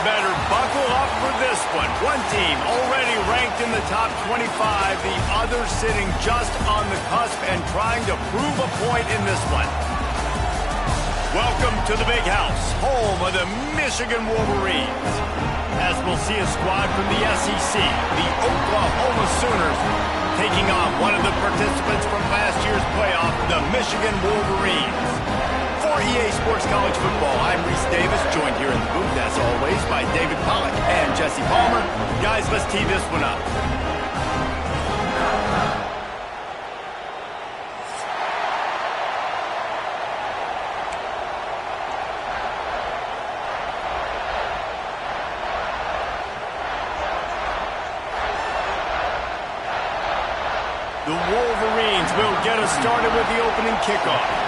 better buckle up for this one. One team already ranked in the top 25, the other sitting just on the cusp and trying to prove a point in this one. Welcome to the Big House, home of the Michigan Wolverines. As we'll see a squad from the SEC, the Oklahoma Sooners, taking on one of the participants from last year's playoff, the Michigan Wolverines. For EA Sports College Football, I'm Reese Davis, joined here in the booth, as always, by David Pollack and Jesse Palmer. Guys, let's tee this one up. The Wolverines will get us started with the opening kickoff.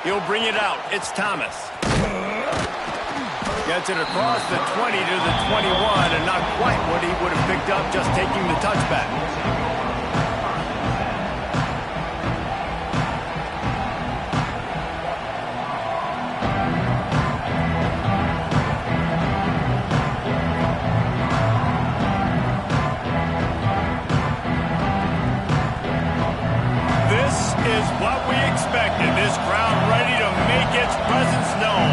He'll bring it out. It's Thomas. Gets it across the 20 to the 21, and not quite what he would have picked up just taking the touchback. What we expected, this crowd ready to make its presence known.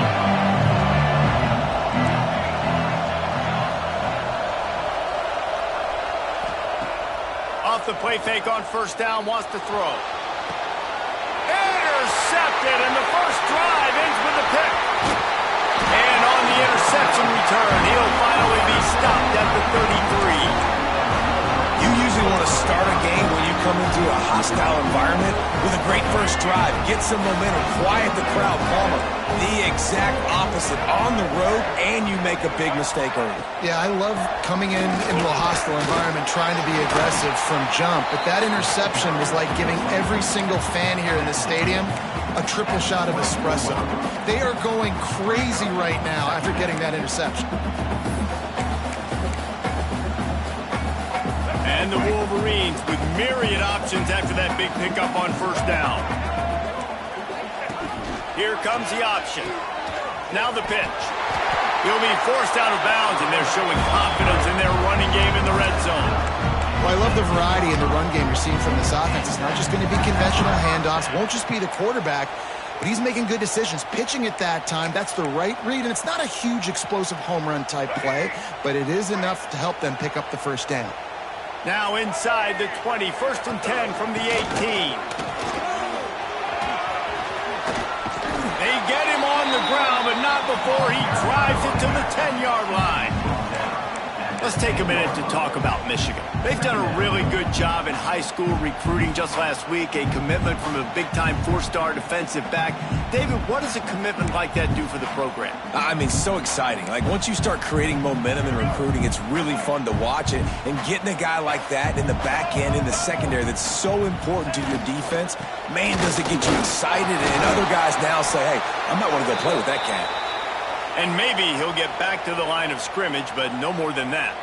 Off the play fake on first down, wants to throw. Intercepted, and the first drive ends with a pick. And on the interception return, he'll finally be stopped at the 33. You usually want to start a game when you come into a hostile environment with a great first drive. Get some momentum, quiet the crowd. Palmer, the exact opposite. On the road, and you make a big mistake early. Yeah, I love coming into a hostile environment, trying to be aggressive from jump. But that interception was like giving every single fan here in the stadium a triple shot of espresso. They are going crazy right now after getting that interception. And the Wolverines with myriad options after that big pickup on first down. Here comes the option. Now the pitch. He'll be forced out of bounds, and they're showing confidence in their running game in the red zone. Well, I love the variety in the run game you're seeing from this offense. It's not just going to be conventional handoffs. Won't just be the quarterback, but he's making good decisions. Pitching at that time, that's the right read, and it's not a huge explosive home run type play, but it is enough to help them pick up the first down. Now inside the 20, 1st and 10 from the 18. They get him on the ground, but not before he drives it to the 10-yard line. Let's take a minute to talk about Michigan. They've done a really good job in high school recruiting. Just last week, a commitment from a big-time 4-star defensive back. David, what does a commitment like that do for the program? I mean, so exciting. Like, once you start creating momentum in recruiting, it's really fun to watch it. And getting a guy like that in the back end, in the secondary, that's so important to your defense, man, does it get you excited. And other guys now say, hey, I might want to go play with that cat. And maybe he'll get back to the line of scrimmage, but no more than that.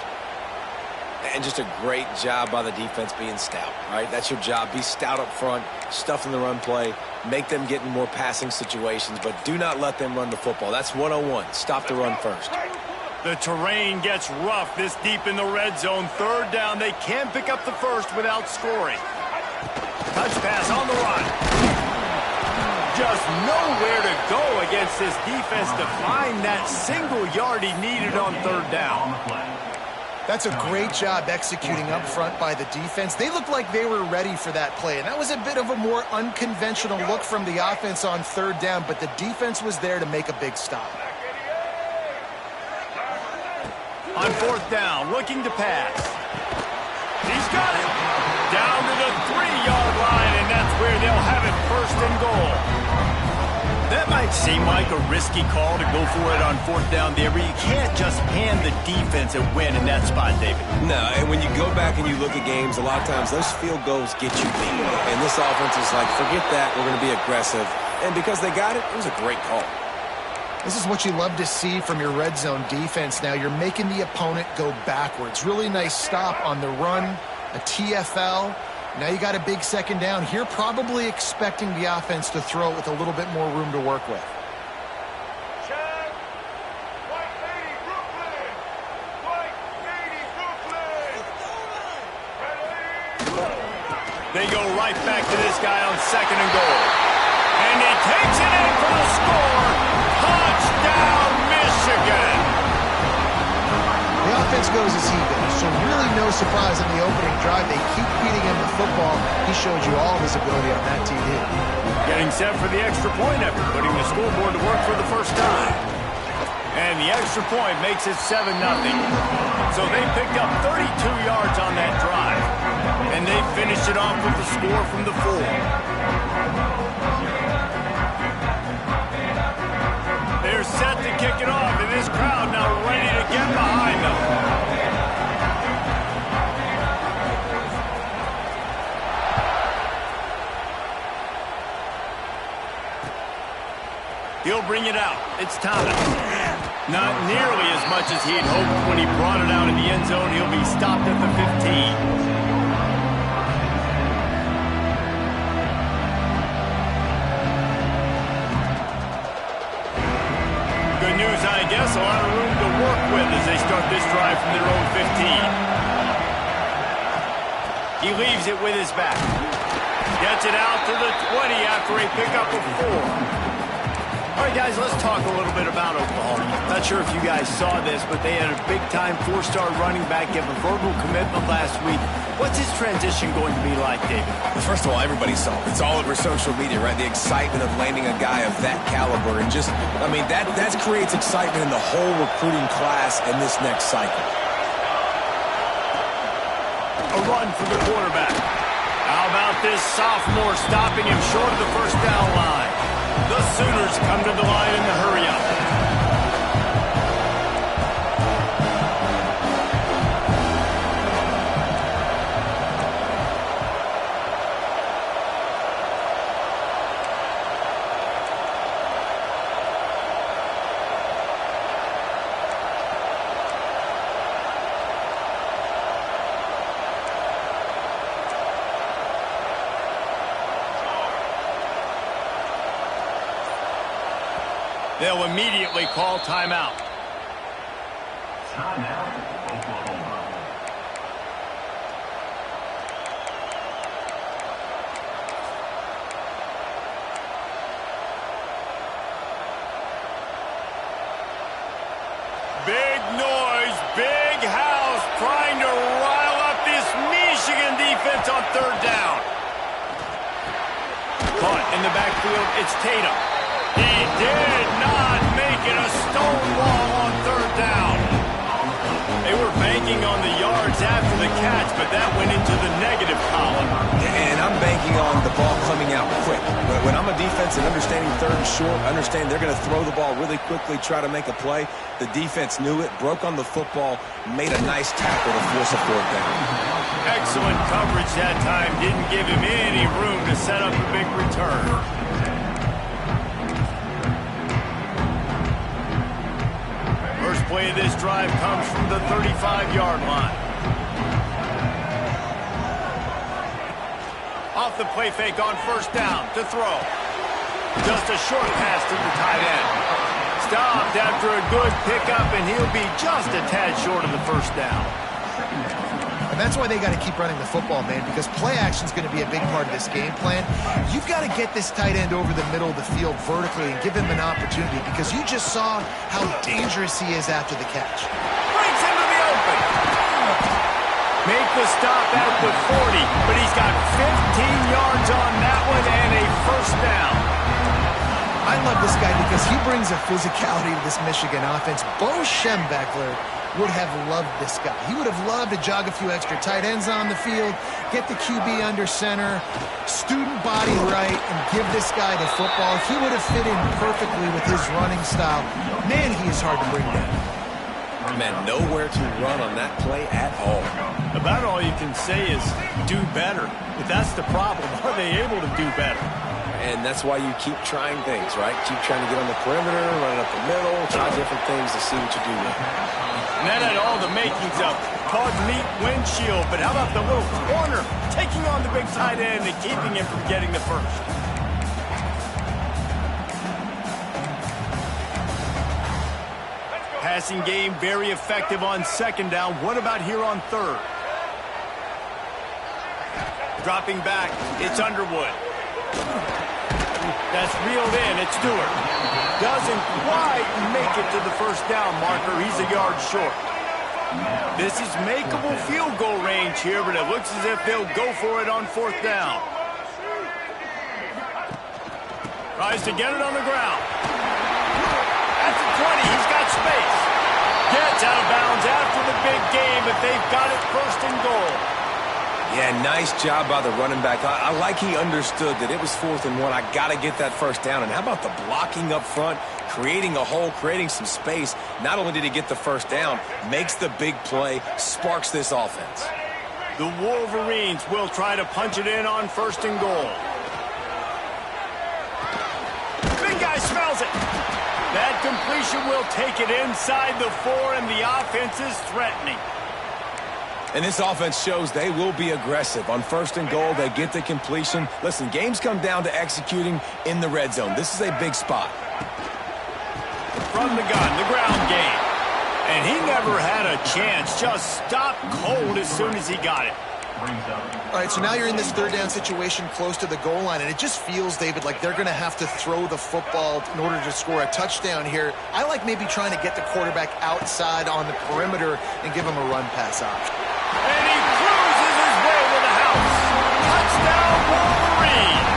And just a great job by the defense being stout, right? That's your job. Be stout up front, stuff in the run play, make them get in more passing situations, but do not let them run the football. That's 101. Stop the run first. The terrain gets rough this deep in the red zone. 3rd down. They can pick up the first without scoring. Touch pass on the run. Just nowhere to go against this defense to find that single yard he needed on 3rd down. That's a great job executing up front by the defense. They looked like they were ready for that play, and that was a bit of a more unconventional look from the offense on 3rd down, but the defense was there to make a big stop. On 4th down, looking to pass. He's got it. Down to the 3-yard line, and that's where they'll have it 1st and goal. That might seem like a risky call to go for it on 4th down there, but you can't just hand the defense a win in that spot, David. No, and when you go back and you look at games, a lot of times those field goals get you beat. And this offense is like, forget that, we're going to be aggressive. And because they got it, it was a great call. This is what you love to see from your red zone defense. Now you're making the opponent go backwards. Really nice stop on the run, a TFL. Now you got a big second down. Here probably expecting the offense to throw it with a little bit more room to work with. They go right back to this guy on 2nd and goal. And he takes it in for the score. Touchdown, Michigan. The offense goes as he goes, so really no surprise in the opening drive. They keep feeding him the football. He showed you all of his ability on that TD. Getting set for the extra point effort, putting the scoreboard to work for the first time. And the extra point makes it 7-0. So they picked up 32 yards on that drive. And they finished it off with the score from the 4. They're set to kick it off, and this crowd now ready to get behind them. He'll bring it out. It's Thomas. Not nearly as much as he had hoped when he brought it out in the end zone. He'll be stopped at the 15. Good news, I guess. A lot of room to work with as they start this drive from their own 15. He leaves it with his back. Gets it out to the 20 after a pickup of 4. All right, guys, let's talk a little bit about Oklahoma. Not sure if you guys saw this, but they had a big-time 4-star running back give a verbal commitment last week. What's his transition going to be like, David? Well, first of all, everybody saw it. It's all over social media, right? The excitement of landing a guy of that caliber. And just, I mean, that creates excitement in the whole recruiting class in this next cycle. A run for the quarterback. How about this sophomore stopping him short of the first down line? The Sooners come to the line in the hurry-up. They'll immediately call timeout. Timeout, Oklahoma. Big noise, big house, trying to rile up this Michigan defense on 3rd down. Caught in the backfield, it's Tatum. He did not make it a stonewall on 3rd down. They were banking on the yards after the catch, but that went into the negative column. And I'm banking on the ball coming out quick. When I'm a defense and understanding 3rd and short, understand they're going to throw the ball really quickly, try to make a play. The defense knew it, broke on the football, made a nice tackle to force a 4th down. Excellent coverage that time. Didn't give him any room to set up a big return. First play of this drive comes from the 35-yard line. Off the play fake on 1st down to throw. Just a short pass to the tight end. Stopped after a good pickup, and he'll be just a tad short of the 1st down. And that's why they got to keep running the football, man, because play action is going to be a big part of this game plan. You've got to get this tight end over the middle of the field vertically and give him an opportunity, because you just saw how dangerous he is after the catch. Breaks into the open. Make the stop at the 40, but he's got 15 yards on that one and a 1st down. I love this guy because he brings a physicality to this Michigan offense. Bo Schembechler would have loved this guy. He would have loved to jog a few extra tight ends on the field, get the QB under center, student body right, and give this guy the football. He would have fit in perfectly with his running style. Man, he is hard to bring down. Man, nowhere to run on that play at all. About all you can say is do better. But that's the problem. Are they able to do better? And that's why you keep trying things, right? Keep trying to get on the perimeter, running up the middle, try different things to see what you do with it. And that had all the makings of called neat windshield, but how about the little corner taking on the big tight end and keeping him from getting the first? Passing game very effective on second down. What about here on third? Dropping back, it's Underwood. That's reeled in, it's Stewart. Doesn't quite make it to the first down marker. He's a yard short. This is makeable field goal range here, but it looks as if they'll go for it on fourth down. Tries to get it on the ground. At the 20, he's got space. Gets out of bounds after the big game, but they've got it first and goal. Yeah, nice job by the running back. I like he understood that it was 4th and 1. I got to get that first down. And how about the blocking up front, creating a hole, creating some space. Not only did he get the first down, makes the big play, sparks this offense. The Wolverines will try to punch it in on first and goal. Big guy smells it. That completion will take it inside the 4, and the offense is threatening. And this offense shows they will be aggressive. On first and goal, they get the completion. Listen, games come down to executing in the red zone. This is a big spot. From the gun, the ground game. And he never had a chance. Just stopped cold as soon as he got it. All right, so now you're in this third down situation close to the goal line, and it just feels, David, like they're going to have to throw the football in order to score a touchdown here. I like maybe trying to get the quarterback outside on the perimeter and give him a run pass option. And he cruises his way to the house. Touchdown, Wolverines.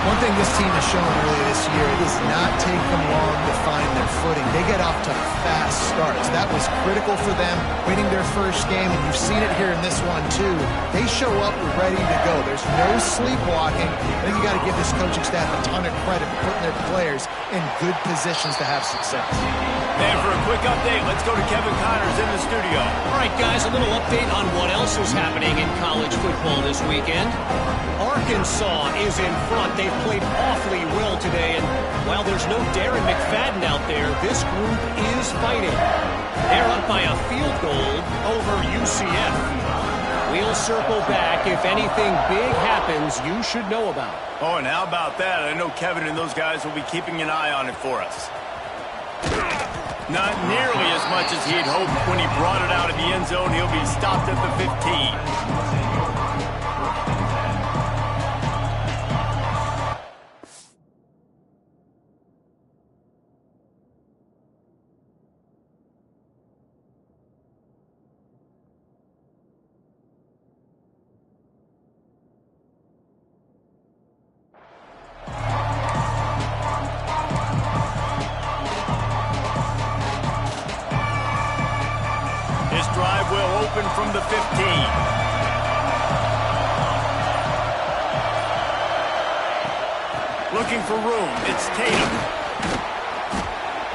One thing this team has shown earlier this year, it does not take them long to find their footing. They get off to fast starts. That was critical for them, winning their first game, and you've seen it here in this one too. They show up ready to go. There's no sleepwalking. I think you got to give this coaching staff a ton of credit for putting their players in good positions to have success. And for a quick update, let's go to Kevin Connors in the studio. All right, guys, a little update on what else is happening in college football this weekend. Arkansas is in front. They've played awfully well today, and while there's no Darren McFadden out there, this group is fighting. They're up by a field goal over UCF. We'll circle back. If anything big happens, you should know about. Oh, and how about that? I know Kevin and those guys will be keeping an eye on it for us. Not nearly as much as he'd hoped when he brought it out of the end zone. He'll be stopped at the 15. From the 15. Looking for room. It's Tatum.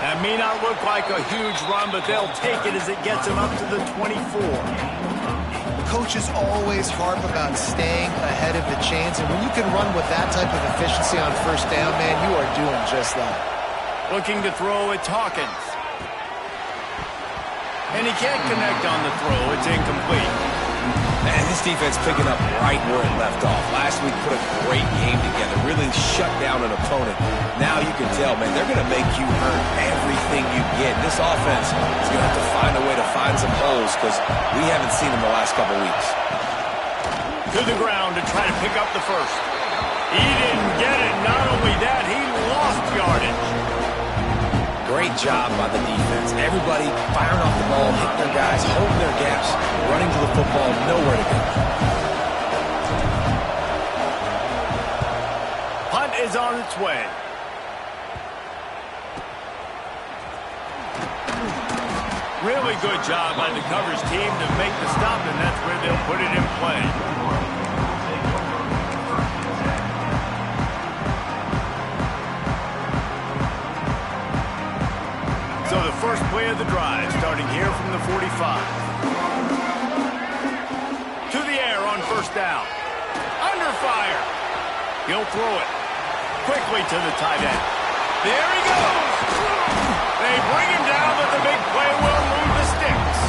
That may not look like a huge run, but they'll take it as it gets him up to the 24. The coaches always harp about staying ahead of the chains, and when you can run with that type of efficiency on first down, man, you are doing just that. Looking to throw, it's Hawkins. And he can't connect on the throw. It's incomplete. And this defense picking up right where it left off. Last week put a great game together. Really shut down an opponent. Now you can tell, man, they're going to make you earn everything you get. This offense is going to have to find a way to find some holes because we haven't seen them the last couple weeks. To the ground to try to pick up the first. He didn't get it. Not only that, he lost yardage. Great job by the defense. Everybody firing off the ball, hitting their guys, holding their gaps, running to the football, nowhere to go. Punt is on its way. Really good job by the coverage team to make the stop, and that's where they'll put it in play. So the first play of the drive, starting here from the 45. To the air on first down. Under fire. He'll throw it quickly to the tight end. There he goes. They bring him down, but the big play will move the sticks.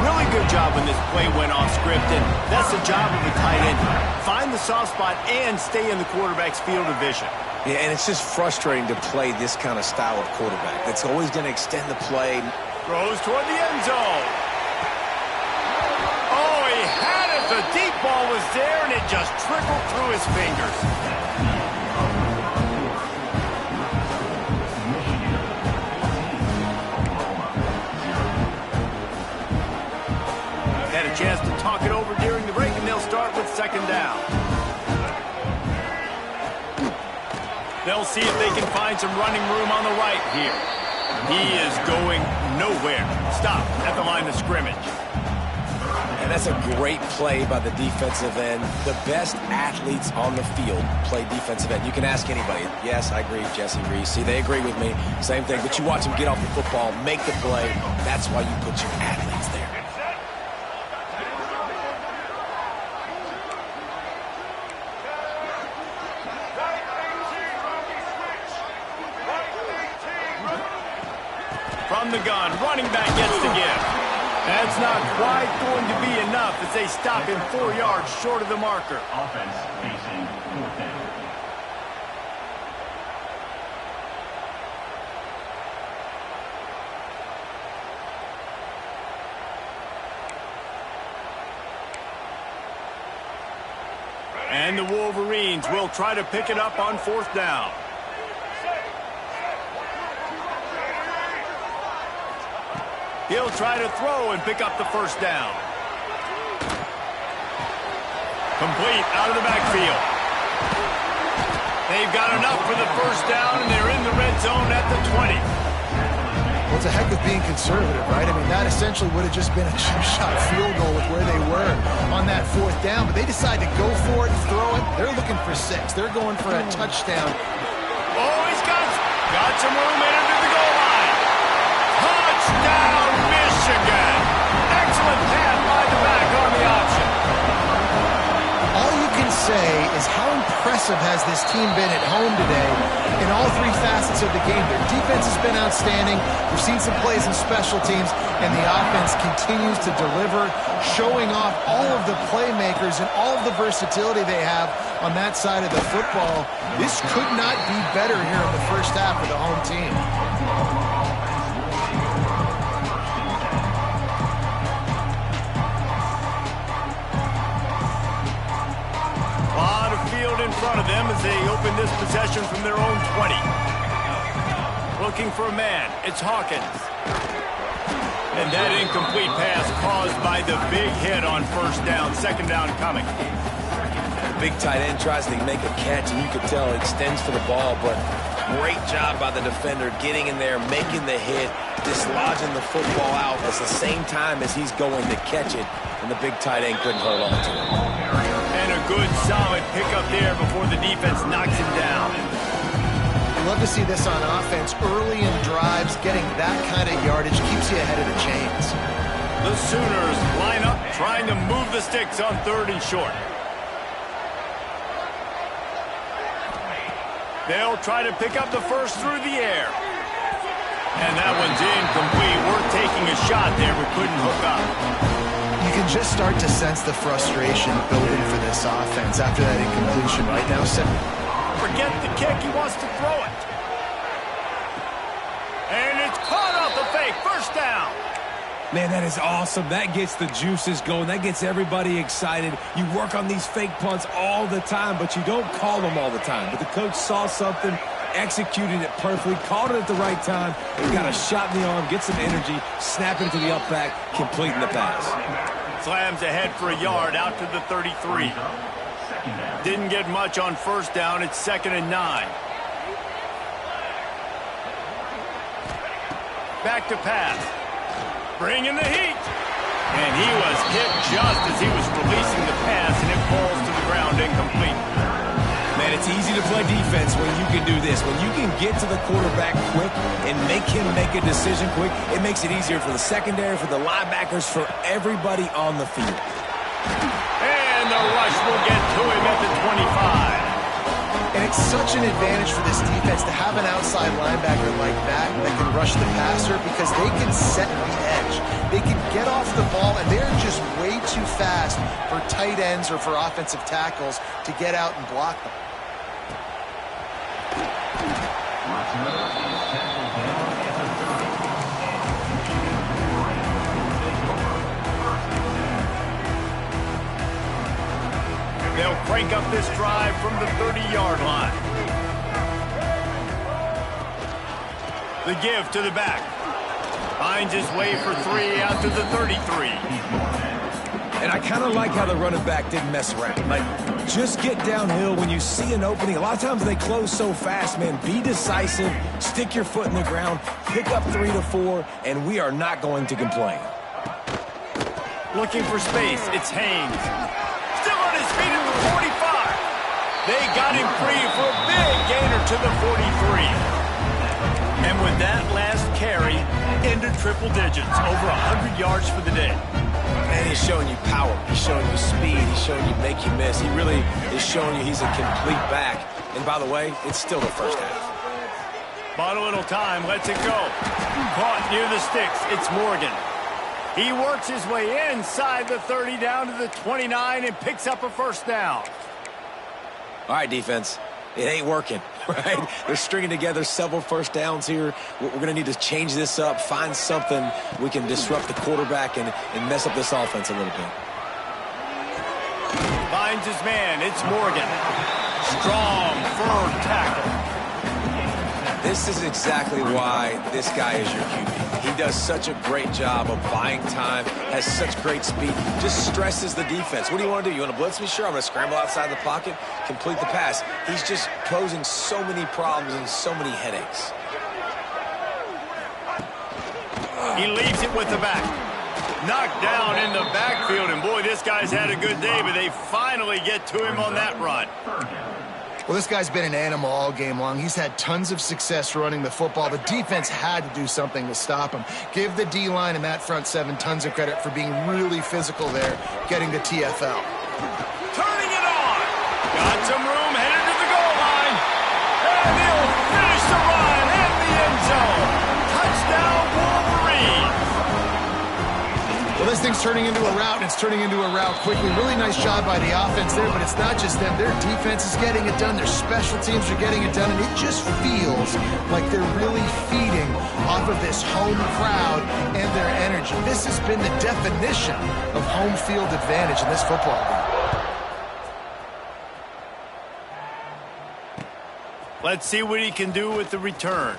Really good job when this play went off script, and that's the job of a tight end. Find the soft spot and stay in the quarterback's field of vision. Yeah, and it's just frustrating to play this kind of style of quarterback. That's always going to extend the play. Throws toward the end zone. Oh, he had it. The deep ball was there, and it just trickled through his fingers. Had a chance to talk it over during the break, and they'll start with second down. They'll see if they can find some running room on the right here. He is going nowhere. Stop at the line of scrimmage. And that's a great play by the defensive end. The best athletes on the field play defensive end. You can ask anybody. Yes, I agree, Jesse Reese. See, they agree with me. Same thing. But you watch them get off the football, make the play. That's why you put your athletes there. From the gun, running back gets the give. That's not quite going to be enough as they stop him 4 yards short of the marker. Offense facing fourth down. And the Wolverines will try to pick it up on fourth down. He'll try to throw and pick up the first down. Complete out of the backfield. They've got enough for the first down, and they're in the red zone at the 20. Well, it's a heck of being conservative, right? I mean, that essentially would have just been a cheap-shot field goal with where they were on that fourth down. But they decide to go for it, throw it. They're looking for 6. They're going for a touchdown. Oh, he's got some room in under the goal line. Touchdown, Michigan. Excellent pass by the back on the option. All you can say is how impressive has this team been at home today in all 3 facets of the game. Their defense has been outstanding. We've seen some plays in special teams, and the offense continues to deliver, showing off all of the playmakers and all of the versatility they have on that side of the football. This could not be better here in the first half of the home team. In front of them as they open this possession from their own 20. Looking for a man. It's Hawkins. And that incomplete pass caused by the big hit on first down. Second down coming. The big tight end tries to make a catch, and you can tell it extends for the ball, but great job by the defender getting in there, making the hit, dislodging the football out at the same time as he's going to catch it, and the big tight end couldn't hold on to it. And a good, solid pickup there before the defense knocks him down. I love to see this on offense. Early in drives, getting that kind of yardage keeps you ahead of the chains. The Sooners line up, trying to move the sticks on 3rd and short. They'll try to pick up the first through the air. And that one's incomplete. Worth taking a shot there, but couldn't hook up. You can just start to sense the frustration building for this offense after that incompletion right now. Forget the kick. He wants to throw it. And it's caught off the fake. First down. Man, that is awesome. That gets the juices going. That gets everybody excited. You work on these fake punts all the time, but you don't call them all the time. But the coach saw something, executed it perfectly, called it at the right time, and got a shot in the arm, get some energy, snap into the up back, completing the pass. Slams ahead for a yard out to the 33. Didn't get much on first down. It's 2nd and 9. Back to pass. Bringing the heat. And he was hit just as he was releasing the pass, and it falls to the ground incomplete. Man, it's easy to play defense when you can do this. When you can get to the quarterback quick and make him make a decision quick, it makes it easier for the secondary, for the linebackers, for everybody on the field. And And the rush will get to him at the 25. And it's such an advantage for this defense to have an outside linebacker like that can rush the passer because they can set the edge. They can get off the ball, and they're just way too fast for tight ends or for offensive tackles to get out and block them. They'll crank up this drive from the 30-yard line. The give to the back. Finds his way for 3 out to the 33. And I kind of like how the running back didn't mess around. Like, just get downhill when you see an opening. A lot of times they close so fast, man. Be decisive, stick your foot in the ground, pick up 3 to 4, and we are not going to complain. Looking for space, it's Haynes. Still on his feet at the 45. They got him free for a big gainer to the 43. And with that last carry, into triple digits, over 100 yards for the day. And he's showing you power. He's showing you speed. He's showing you make you miss. He really is showing you he's a complete back. And by the way, it's still the first half. Bought a little time, lets it go. Caught near the sticks, it's Morgan. He works his way inside the 30 down to the 29 and picks up a first down. All right, defense. It ain't working, right? They're stringing together several first downs here. We're going to need to change this up, find something we can disrupt the quarterback and mess up this offense a little bit. Finds his man. It's Morgan. Strong, firm tackle. This is exactly why this guy is your QB. He does such a great job of buying time, has such great speed, just stresses the defense. What do you want to do? You want to blitz me? Sure, I'm going to scramble outside the pocket, complete the pass. He's just posing so many problems and so many headaches. He leaves it with the back. Knocked down in the backfield, and boy, this guy's had a good day, but they finally get to him on that run. Well, this guy's been an animal all game long. He's had tons of success running the football. The defense had to do something to stop him. Give the D-line and that front seven tons of credit for being really physical there, getting the TFL. Turning it on. Got some room, headed to the goal line. And he'll finish the run in the end zone. Touchdown, Wolverines. Well, this thing's turning into a route, and it's turning into a route quickly. Really nice job by the offense there, but it's not just them. Their defense is getting it done. Their special teams are getting it done, and it just feels like they're really feeding off of this home crowd and their energy. This has been the definition of home field advantage in this football game. Let's see what he can do with the return.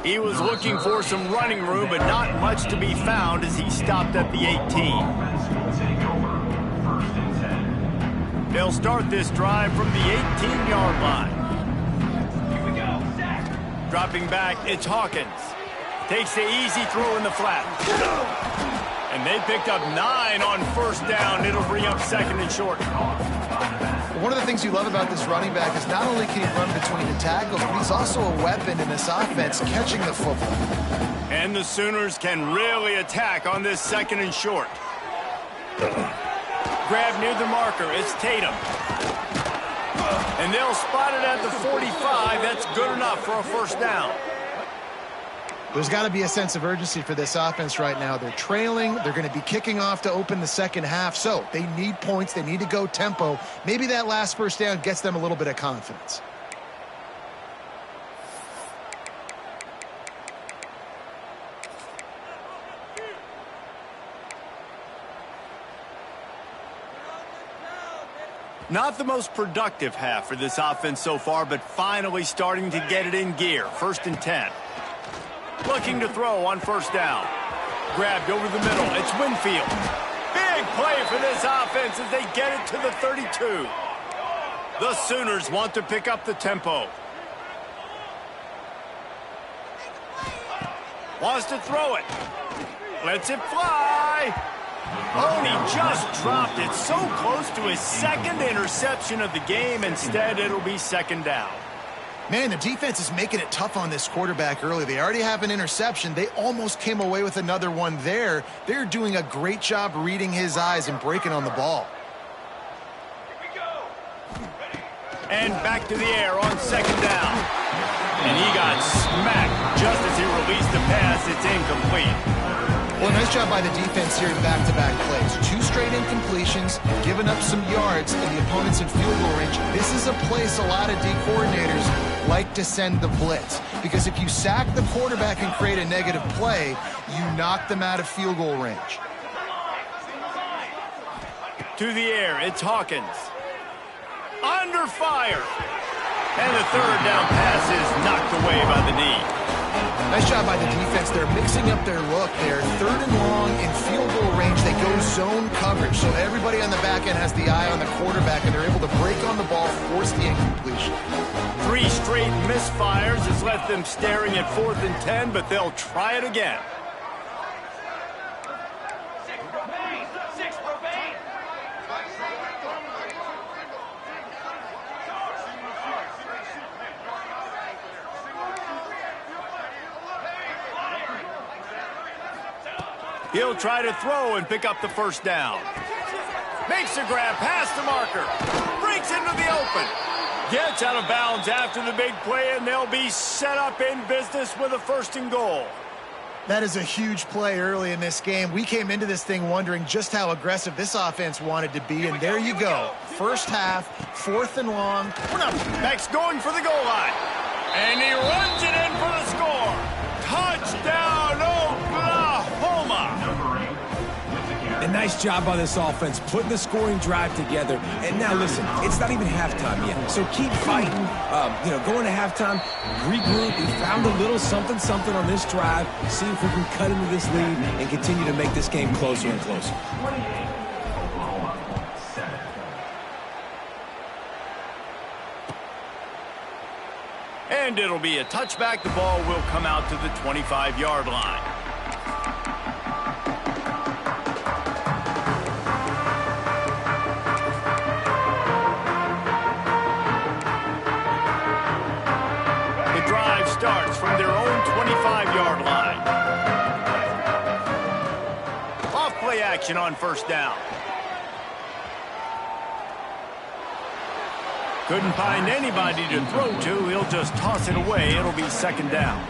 He was looking for some running room, but not much to be found as he stopped at the 18. They'll start this drive from the 18-yard line. Dropping back, it's Hawkins. Takes the easy throw in the flat. And they picked up 9 on first down. It'll bring up second and short. One of the things you love about this running back is not only can he run between the tackles, but he's also a weapon in this offense, catching the football. And the Sooners can really attack on this second and short. Grab near the marker. It's Tatum. And they'll spot it at the 45. That's good enough for a first down. There's got to be a sense of urgency for this offense right now. They're trailing. They're going to be kicking off to open the second half. So they need points. They need to go tempo. Maybe that last first down gets them a little bit of confidence. Not the most productive half for this offense so far, but finally starting to get it in gear. 1st and 10. Looking to throw on first down. Grabbed over the middle. It's Winfield. Big play for this offense as they get it to the 32. The Sooners want to pick up the tempo. Wants to throw it. Lets it fly. Oh, and he just dropped it so close to his second interception of the game. Instead, it'll be second down. Man, the defense is making it tough on this quarterback early. They already have an interception. They almost came away with another one there. They're doing a great job reading his eyes and breaking on the ball. And back to the air on second down. And he got smacked just as he released the pass. It's incomplete. Well, nice job by the defense here in back-to-back plays. 2 straight incompletions, giving up some yards, and the opponent's in field goal range. This is a place a lot of D coordinators like to send the blitz, because if you sack the quarterback and create a negative play, you knock them out of field goal range. To the air, it's Hawkins. Under fire. And the third down pass is knocked away by the knee. Nice job by the defense. They're mixing up their look there. 3rd and long in field goal range. They go zone coverage, so everybody on the back end has the eye on the quarterback, and they're able to break on the ball, force the incompletion. 3 straight misfires has left them staring at 4th and 10, but they'll try it again. He'll try to throw and pick up the first down. Makes a grab past the marker. Breaks into the open. Gets out of bounds after the big play, and they'll be set up in business with a 1st and goal. That is a huge play early in this game. We came into this thing wondering just how aggressive this offense wanted to be, and there you go. First half, 4th and long. Max going for the goal line. And he runs it in for the score. Touchdown, Oklahoma! A nice job by this offense, putting the scoring drive together. And now listen, it's not even halftime yet, so keep fighting. Going to halftime, regroup. We found a little something on this drive. See if we can cut into this lead and continue to make this game closer and closer. And it'll be a touchback. The ball will come out to the 25-yard line. Starts from their own 25-yard line. Off play action on 1st down. Couldn't find anybody to throw to. He'll just toss it away. It'll be 2nd down.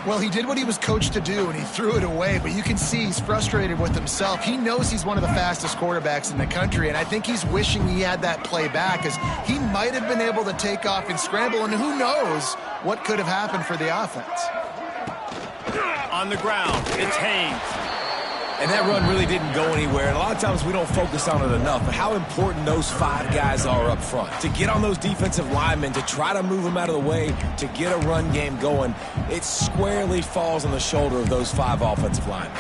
Well, he did what he was coached to do, and he threw it away, but you can see he's frustrated with himself. He knows he's one of the fastest quarterbacks in the country, and I think he's wishing he had that play back, as he might have been able to take off and scramble, and who knows what could have happened for the offense. On the ground, it's Haynes. And that run really didn't go anywhere. And a lot of times we don't focus on it enough, but how important those 5 guys are up front. To get on those defensive linemen, to try to move them out of the way, to get a run game going, it squarely falls on the shoulder of those 5 offensive linemen.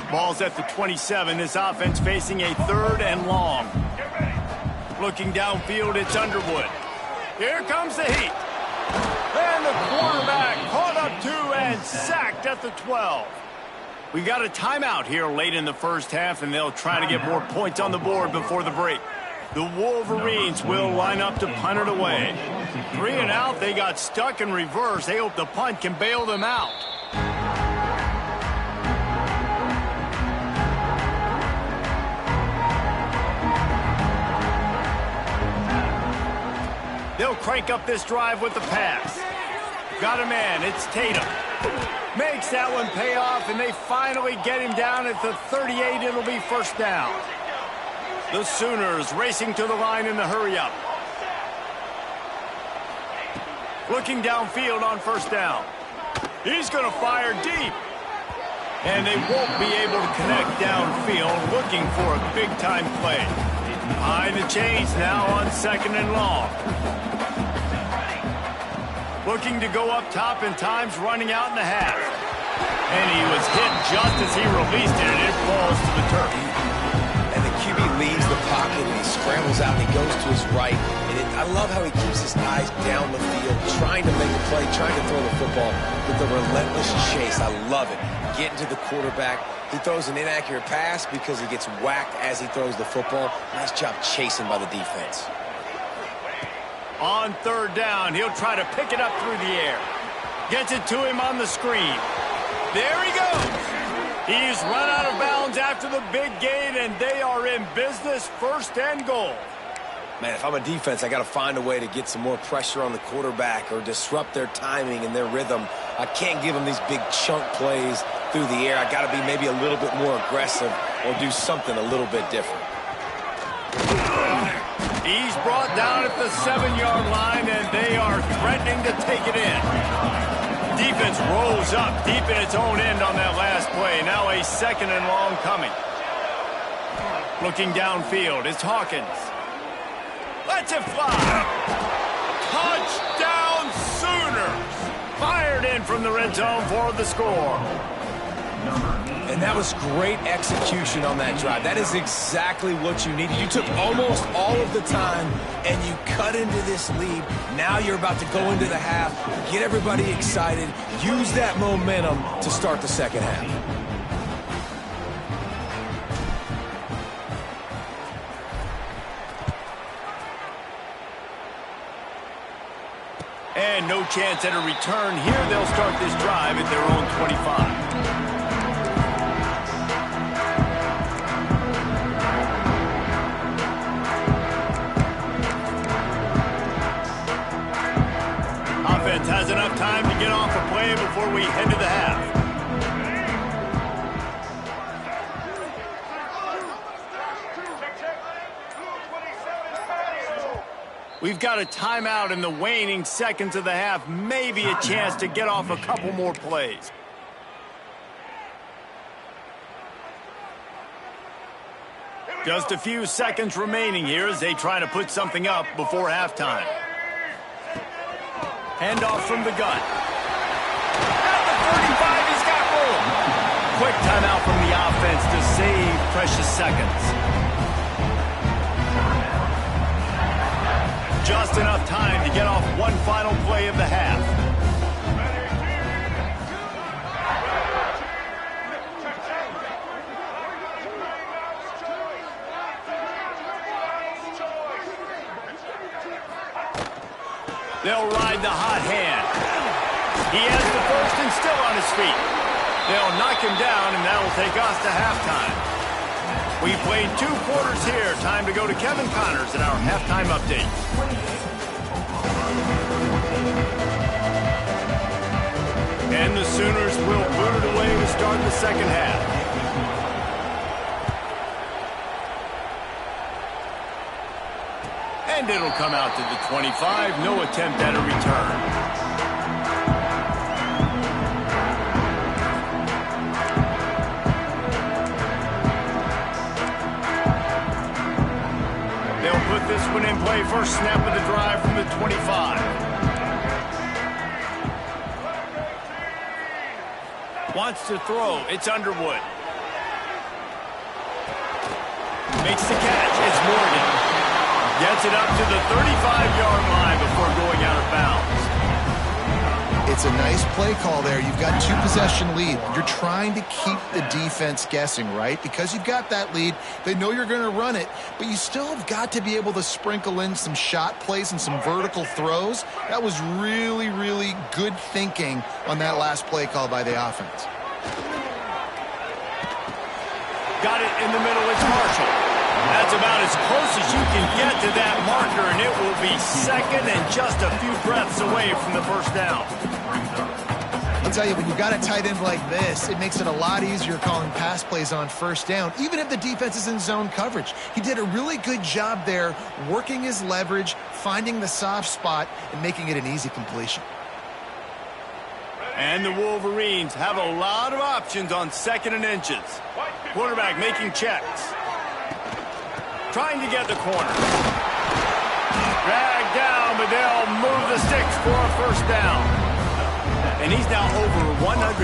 Ball's at the 27. This offense facing a 3rd and long. Looking downfield, it's Underwood. Here comes the heat. And the quarterback caught up 2 and sacked at the 12. We got a timeout here late in the first half, and they'll try to get more points on the board before the break. The Wolverines will line up to punt it away. 3 and out, they got stuck in reverse. They hope the punt can bail them out. They'll crank up this drive with the pass. Got a man, it's Tatum. Makes that one pay off, and they finally get him down at the 38. It'll be 1st down. The Sooners racing to the line in the hurry-up. Looking downfield on 1st down. He's going to fire deep. And they won't be able to connect downfield, looking for a big-time play. Behind the chains now on 2nd and long. Looking to go up top, and time's running out in the half. And he was hit just as he released it, and it falls to the turf. And the QB leaves the pocket, and he scrambles out, and he goes to his right. And I love how he keeps his eyes down the field, trying to make a play, trying to throw the football with the relentless chase. I love it. Getting to the quarterback. He throws an inaccurate pass because he gets whacked as he throws the football. Nice job chasing by the defense. On 3rd down, he'll try to pick it up through the air. Gets it to him on the screen. There he goes. He's run out of bounds after the big gain, and they are in business. 1st and goal. Man, if I'm a defense, I got to find a way to get some more pressure on the quarterback or disrupt their timing and their rhythm. I can't give them these big chunk plays through the air. I got to be maybe a little bit more aggressive or do something a little bit different. He's brought down at the 7-yard line, and they are threatening to take it in. Defense rolls up deep in its own end on that last play. Now a 2nd and long coming. Looking downfield, it's Hawkins. Let's it fly. Touchdown Sooners. Fired in from the red zone for the score. And that was great execution on that drive. That is exactly what you needed. You took almost all of the time, and you cut into this lead. Now you're about to go into the half, get everybody excited, use that momentum to start the second half. And no chance at a return here. They'll start this drive at their own 25. Offense has enough time to get off a play before we head to the half. We've got a timeout in the waning seconds of the half. Maybe a chance to get off a couple more plays. Just a few seconds remaining here as they try to put something up before halftime. Handoff from the gun. At the 35, he's got room. Quick timeout from the offense to save precious seconds. Just enough time to get off one final play of the half. They'll ride the hot hand. He has the first and still on his feet. They'll knock him down, and that'll take us to halftime. We played 2 quarters here. Time to go to Kevin Connors in our halftime update. And the Sooners will boot it away to start the second half. And it'll come out to the 25. No attempt at a return. Put this one in play. First snap of the drive from the 25. Wants to throw. It's Underwood. Makes the catch. It's Morgan. Gets it up to the 35-yard line before going out of bounds. It's a nice play call there. You've got 2-possession lead. You're trying to keep the defense guessing, right? Because you've got that lead. They know you're going to run it, but you still have got to be able to sprinkle in some shot plays and some vertical throws. That was really, really good thinking on that last play call by the offense. Got it in the middle. It's Marshall. That's about as close as you can get to that marker, and it will be second and just a few breaths away from the first down. I'll tell you, when you've got a tight end like this, it makes it a lot easier calling pass plays on first down, even if the defense is in zone coverage. He did a really good job there, working his leverage, finding the soft spot, and making it an easy completion. And the Wolverines have a lot of options on 2nd and inches. Quarterback making checks. Trying to get the corner. Dragged down, but they'll move the sticks for a first down. And he's now over 150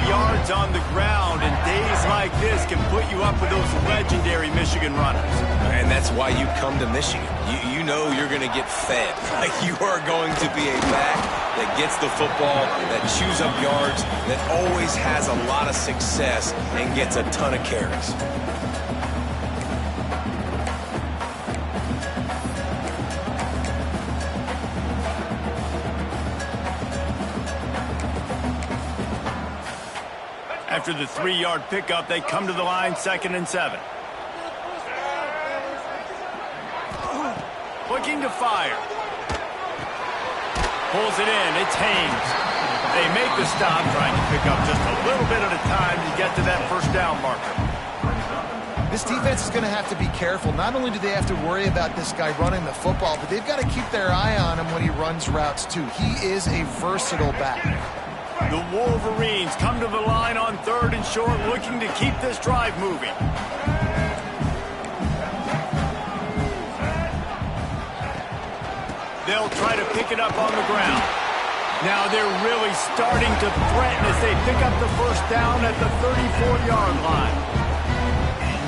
yards on the ground, and days like this can put you up with those legendary Michigan runners. And that's why you come to Michigan. You know you're going to get fed. Like, you are going to be a back that gets the football, that chews up yards, that always has a lot of success and gets a ton of carries. After the 3-yard pickup, they come to the line, 2nd and 7. fire. Pulls it in. It's Haynes. They make the stop, trying to pick up just a little bit at a time to get to that first down marker. This defense is going to have to be careful. Not only do they have to worry about this guy running the football, but they've got to keep their eye on him when he runs routes too. He is a versatile back. The Wolverines come to the line on 3rd and short, looking to keep this drive moving. They'll try to pick it up on the ground. Now they're really starting to threaten as they pick up the first down at the 34-yard line.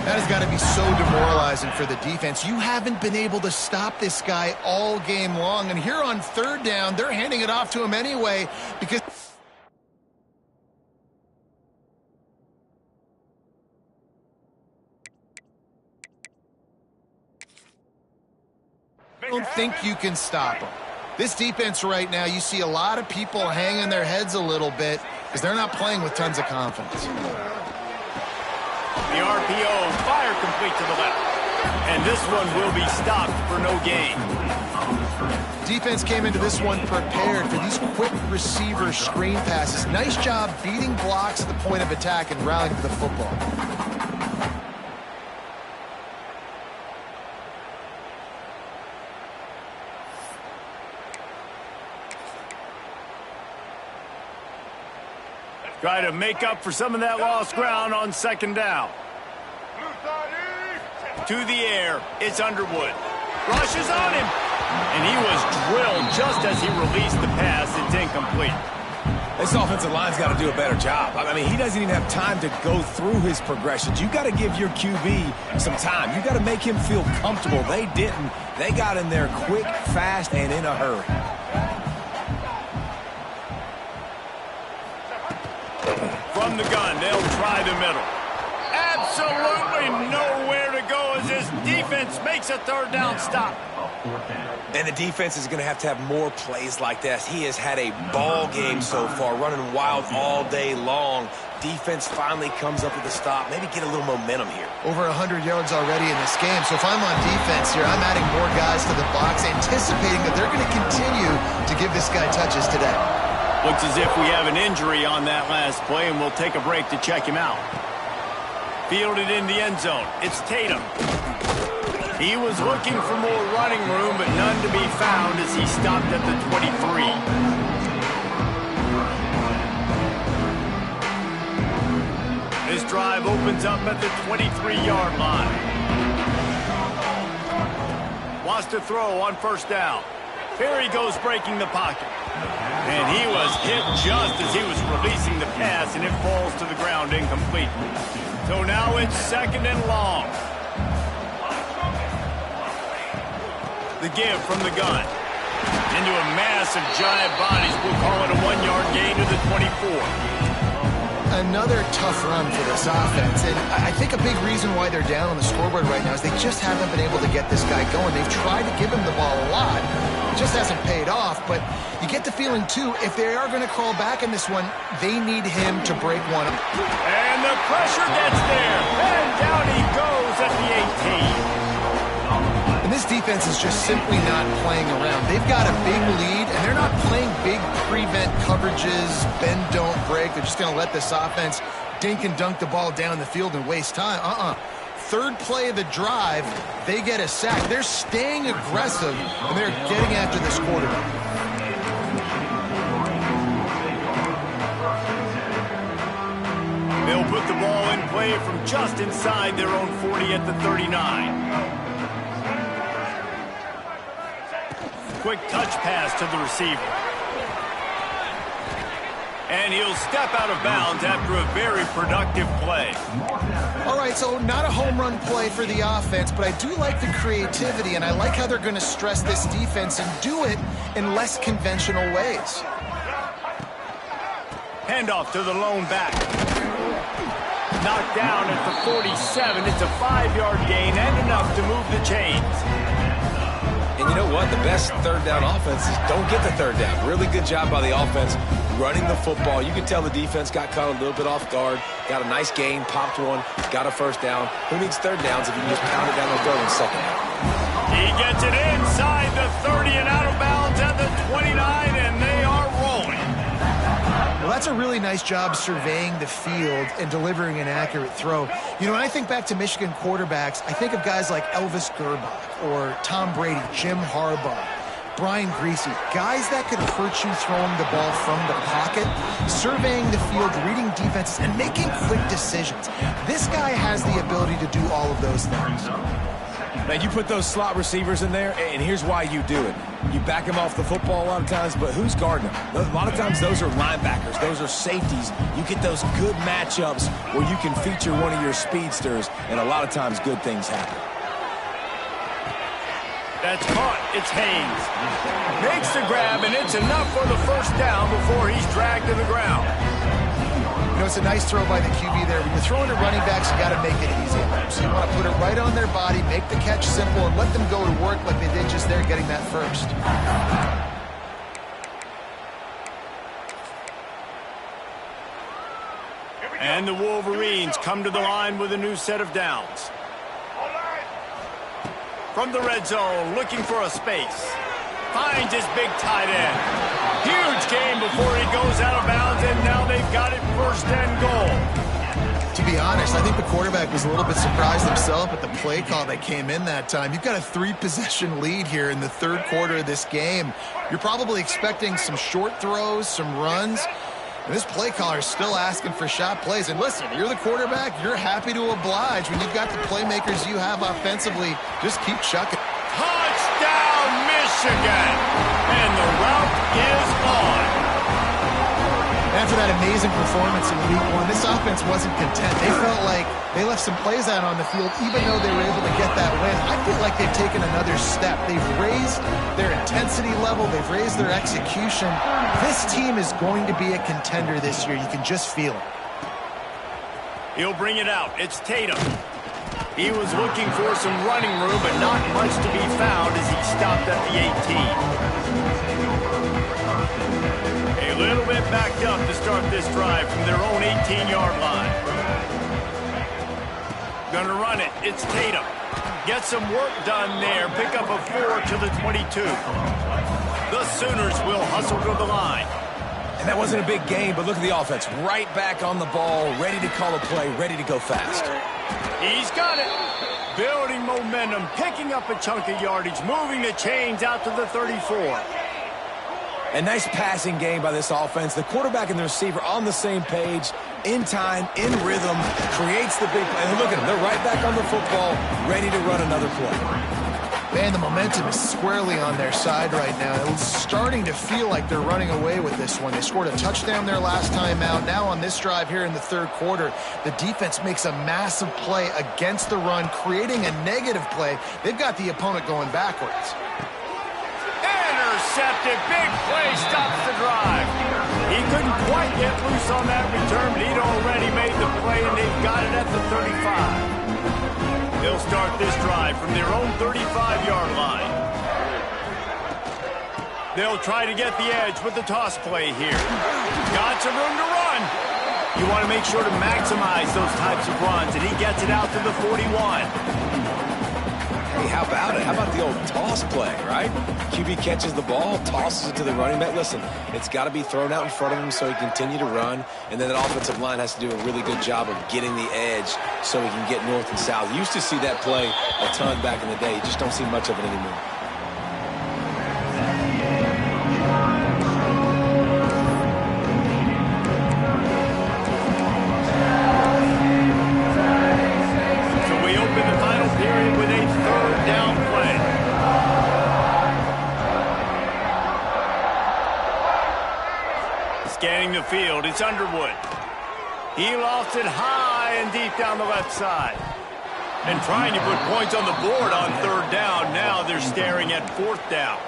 That has got to be so demoralizing for the defense. You haven't been able to stop this guy all game long. And here on 3rd down, they're handing it off to him anyway because... I don't think you can stop him. This defense right now, you see a lot of people hanging their heads a little bit because they're not playing with tons of confidence. The RPO, fire complete to the left. And this one will be stopped for no gain. Defense came into this one prepared for these quick receiver screen passes. Nice job beating blocks at the point of attack and rallying to the football. Try to make up for some of that lost ground on 2nd down. To the air, it's Underwood. Rushes on him. And he was drilled just as he released the pass. It's incomplete. This offensive line's got to do a better job. I mean, he doesn't even have time to go through his progressions. You got to give your QB some time. You got to make him feel comfortable. They didn't. They got in there quick, fast, and in a hurry. From the gun, they'll try the middle. Absolutely nowhere to go as this defense makes a 3rd down stop. And the defense is going to have more plays like this. He has had a ball game so far, running wild all day long. Defense finally comes up with a stop. Maybe get a little momentum here. Over 100 yards already in this game. So if I'm on defense here, I'm adding more guys to the box, anticipating that they're going to continue to give this guy touches today. Looks as if we have an injury on that last play, and we'll take a break to check him out. Fielded in the end zone. It's Tatum. He was looking for more running room, but none to be found as he stopped at the 23. This drive opens up at the 23-yard line. Wants to throw on 1st down. Here he goes breaking the pocket. And he was hit just as he was releasing the pass, and it falls to the ground incomplete. So now it's 2nd and long. The give from the gun. Into a mass of giant bodies. We'll call it a 1-yard gain to the 24. Another tough run for this offense, and I think a big reason why they're down on the scoreboard right now is they just haven't been able to get this guy going. They've tried to give him the ball a lot. It just hasn't paid off, but you get the feeling, too, if they are going to crawl back in this one, they need him to break one. And the pressure gets there, and down he goes at the 18. And this defense is just simply not playing around. They've got a big lead, and they're not playing big prevent coverages, bend, don't break. They're just going to let this offense dink and dunk the ball down the field and waste time. 3rd play of the drive, they get a sack. They're staying aggressive, and they're getting after this quarterback. They'll put the ball in play from just inside their own 40 at the 39. Quick touch pass to the receiver. And he'll step out of bounds after a very productive play. All right, so not a home run play for the offense, but I do like the creativity, and I like how they're going to stress this defense and do it in less conventional ways. Handoff to the lone back. Knocked down at the 47. It's a 5-yard gain and enough to move the chains. And you know what? The best 3rd down offenses don't get the 3rd down. Really good job by the offense running the football. You can tell the defense got caught a little bit off guard. Got a nice gain, popped one, got a 1st down. Who needs 3rd downs if you can just pound it down the throat in 2nd down? He gets it inside the 30 and out of bounds at the 29, and they are rolling. Well, that's a really nice job surveying the field and delivering an accurate throw. You know, when I think back to Michigan quarterbacks, I think of guys like Elvis Gerbach or Tom Brady, Jim Harbaugh, Brian Greasy, guys that could hurt you throwing the ball from the pocket, surveying the field, reading defenses, and making quick decisions. This guy has the ability to do all of those things. Now, you put those slot receivers in there, and here's why you do it. You back them off the football a lot of times, but who's guarding them? A lot of times those are linebackers. Those are safeties. You get those good matchups where you can feature one of your speedsters, and a lot of times good things happen. That's caught. It's Haynes. Makes the grab, and it's enough for the first down before he's dragged to the ground. You know, it's a nice throw by the QB there. When you're throwing to running backs, you got to make it easy. So you want to put it right on their body, make the catch simple, and let them go to work like they did just there getting that first. And the Wolverines come to the line with a new set of downs. From the red zone, looking for a space. Finds his big tight end. Huge game before he goes out of bounds, and now they've got it first and goal. To be honest, I think the quarterback was a little bit surprised himself at the play call that came in that time. You've got a 3-possession lead here in the third quarter of this game. You're probably expecting some short throws, some runs. And this play caller is still asking for shot plays. And listen, you're the quarterback. You're happy to oblige. When you've got the playmakers you have offensively, just keep chucking. Touchdown, Michigan! And the route is on. After that amazing performance in week one, this offense wasn't content. They felt like they left some plays out on the field, even though they were able to get that win. I feel like they've taken another step. They've raised their intensity level. They've raised their execution. This team is going to be a contender this year. You can just feel it. He'll bring it out. It's Tatum. He was looking for some running room, but not much to be found as he stopped at the 18. A little bit backed up to start this drive from their own 18-yard line. Gonna run it. It's Tatum. Get some work done there. Pick up a 4 to the 22. The Sooners will hustle to the line. And that wasn't a big game, but look at the offense. Right back on the ball, ready to call a play, ready to go fast. He's got it. Building momentum, picking up a chunk of yardage, moving the chains out to the 34. A nice passing game by this offense. The quarterback and the receiver on the same page, in time, in rhythm, creates the big play. And look at them. They're right back on the football, ready to run another play. Man, the momentum is squarely on their side right now. It's starting to feel like they're running away with this one. They scored a touchdown their last time out. Now on this drive here in the third quarter, the defense makes a massive play against the run, creating a negative play. They've got the opponent going backwards. Intercepted. Big play stops the drive. He couldn't quite get loose on that return, but he'd already made the play, and they've got it at the 35. They'll start this drive from their own 35-yard line. They'll try to get the edge with the toss play here. Got some room to run. You want to make sure to maximize those types of runs, and he gets it out to the 41. Hey, how about it? How about the old toss play, right? QB catches the ball, tosses it to the running back. Listen, it's got to be thrown out in front of him so he can continue to run, and then that offensive line has to do a really good job of getting the edge so he can get north and south. You used to see that play a ton back in the day. You just don't see much of it anymore. Scanning the field, it's Underwood. He lofts it high and deep down the left side. And trying to put points on the board on third down. Now they're staring at fourth down.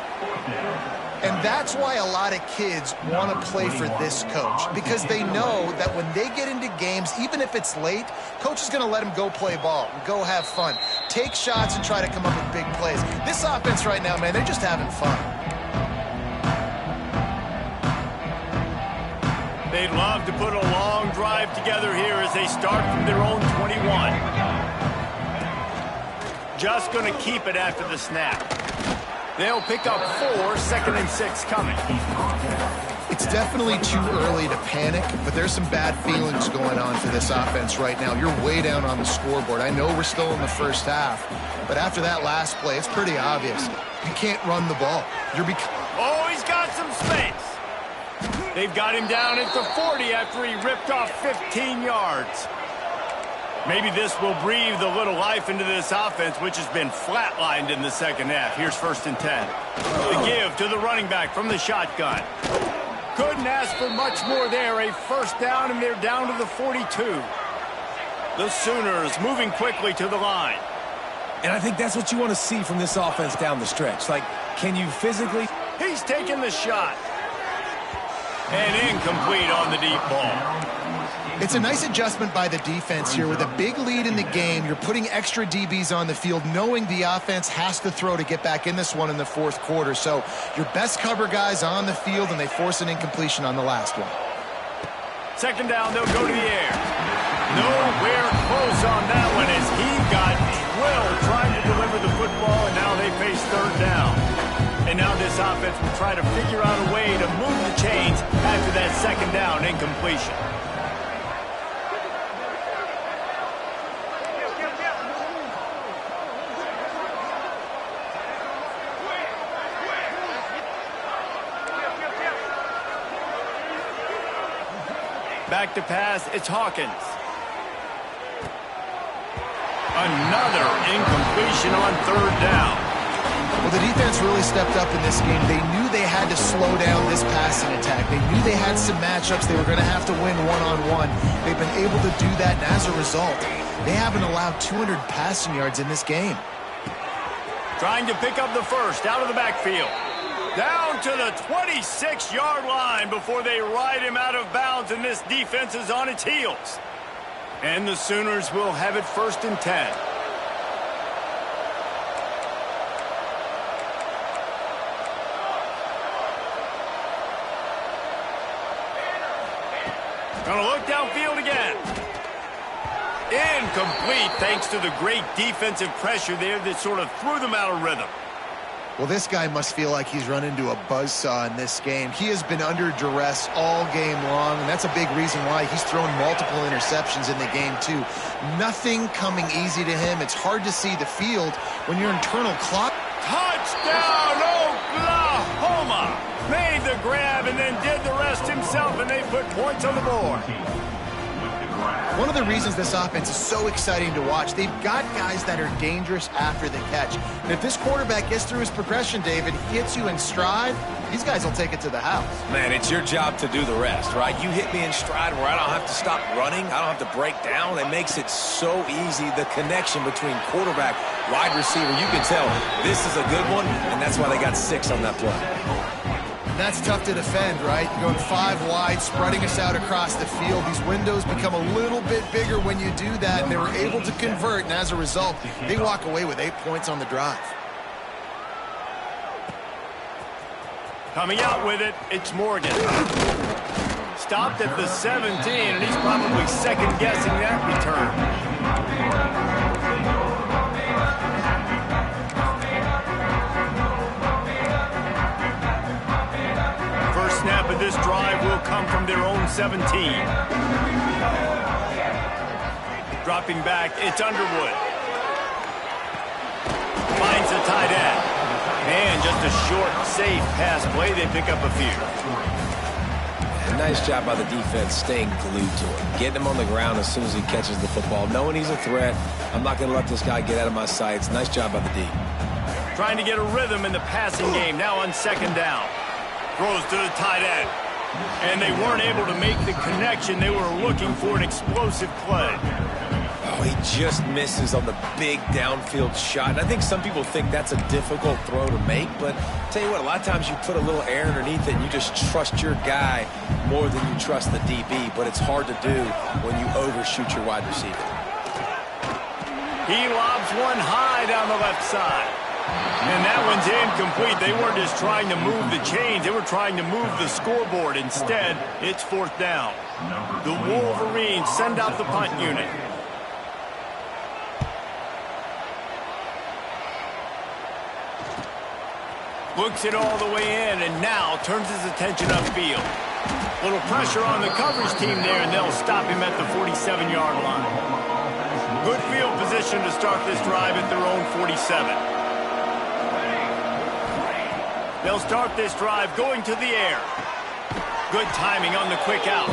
And that's why a lot of kids want to play for this coach, because they know that when they get into games, even if it's late, coach is going to let them go play ball, go have fun, take shots and try to come up with big plays. This offense right now, man, they're just having fun. They'd love to put a long drive together here as they start from their own 21. just going to keep it after the snap. They'll pick up 4, 2nd and 6 coming. It's definitely too early to panic, but there's some bad feelings going on for this offense right now. You're way down on the scoreboard. I know we're still in the first half, but after that last play, it's pretty obvious. You can't run the ball. Oh, he's got some space. They've got him down at the 40 after he ripped off 15 yards. Maybe this will breathe a little life into this offense, which has been flatlined in the second half. Here's 1st and 10. The give to the running back from the shotgun. Couldn't ask for much more there. A first down, and they're down to the 42. The Sooners moving quickly to the line. And I think that's what you want to see from this offense down the stretch. Like, can you physically? He's taking the shot. And incomplete on the deep ball. It's a nice adjustment by the defense here. With a big lead in the game, you're putting extra DBs on the field, knowing the offense has to throw to get back in this one in the 4th quarter. So your best cover guys on the field, and they force an incompletion on the last one. 2nd down, they'll go to the air. Nowhere close on that one as he got drilled trying to deliver the football, and now they face 3rd down. And now this offense will try to figure out a way to move the chains after that 2nd down incompletion. Back to pass, it's Hawkins. Another incompletion on 3rd down. Well, the defense really stepped up in this game. They knew they had to slow down this passing attack. They knew they had some matchups they were going to have to win one-on-one. They've been able to do that, and as a result, they haven't allowed 200 passing yards in this game. Trying to pick up the first out of the backfield. Down to the 26-yard line before they ride him out of bounds, and this defense is on its heels. And the Sooners will have it 1st and 10. Gonna look downfield again. Incomplete thanks to the great defensive pressure there that sort of threw them out of rhythm. Well, this guy must feel like he's run into a buzzsaw in this game. He has been under duress all game long, and that's a big reason why he's thrown multiple interceptions in the game, too. Nothing coming easy to him. It's hard to see the field when your internal clock. Touchdown, Oklahoma! Made the grab and then did the rest himself, and they put points on the board. One of the reasons this offense is so exciting to watch, they've got guys that are dangerous after the catch. And if this quarterback gets through his progression, David, hits you in stride, these guys will take it to the house. Man, it's your job to do the rest, right? You hit me in stride where I don't have to stop running. I don't have to break down. It makes it so easy. The connection between quarterback, wide receiver, you can tell this is a good one, and that's why they got 6 on that play. That's tough to defend, right? Going 5 wide, spreading us out across the field. These windows become a little bit bigger when you do that, and they were able to convert, and as a result, they walk away with 8 points on the drive. Coming out with it, it's Morgan. Stopped at the 17, and he's probably second-guessing that return. Snap of this drive will come from their own 17. Dropping back, it's Underwood. Finds the tight end. And just a short, safe pass play. They pick up a few. A nice job by the defense staying glued to him. Getting him on the ground as soon as he catches the football. Knowing he's a threat. I'm not going to let this guy get out of my sights. Nice job by the D. Trying to get a rhythm in the passing game. Now on 2nd down. Throws to the tight end. And they weren't able to make the connection. They were looking for an explosive play. Oh, he just misses on the big downfield shot. And I think some people think that's a difficult throw to make. But I'll tell you what, a lot of times you put a little air underneath it and you just trust your guy more than you trust the DB. But it's hard to do when you overshoot your wide receiver. He lobs one high down the left side. And that one's incomplete. They weren't just trying to move the chains. They were trying to move the scoreboard. Instead, it's 4th down. The Wolverines send out the punt unit. Looks it all the way in, and now turns his attention upfield. Little pressure on the coverage team there, and they'll stop him at the 47-yard line. Good field position to start this drive at their own 47. They'll start this drive going to the air. Good timing on the quick out.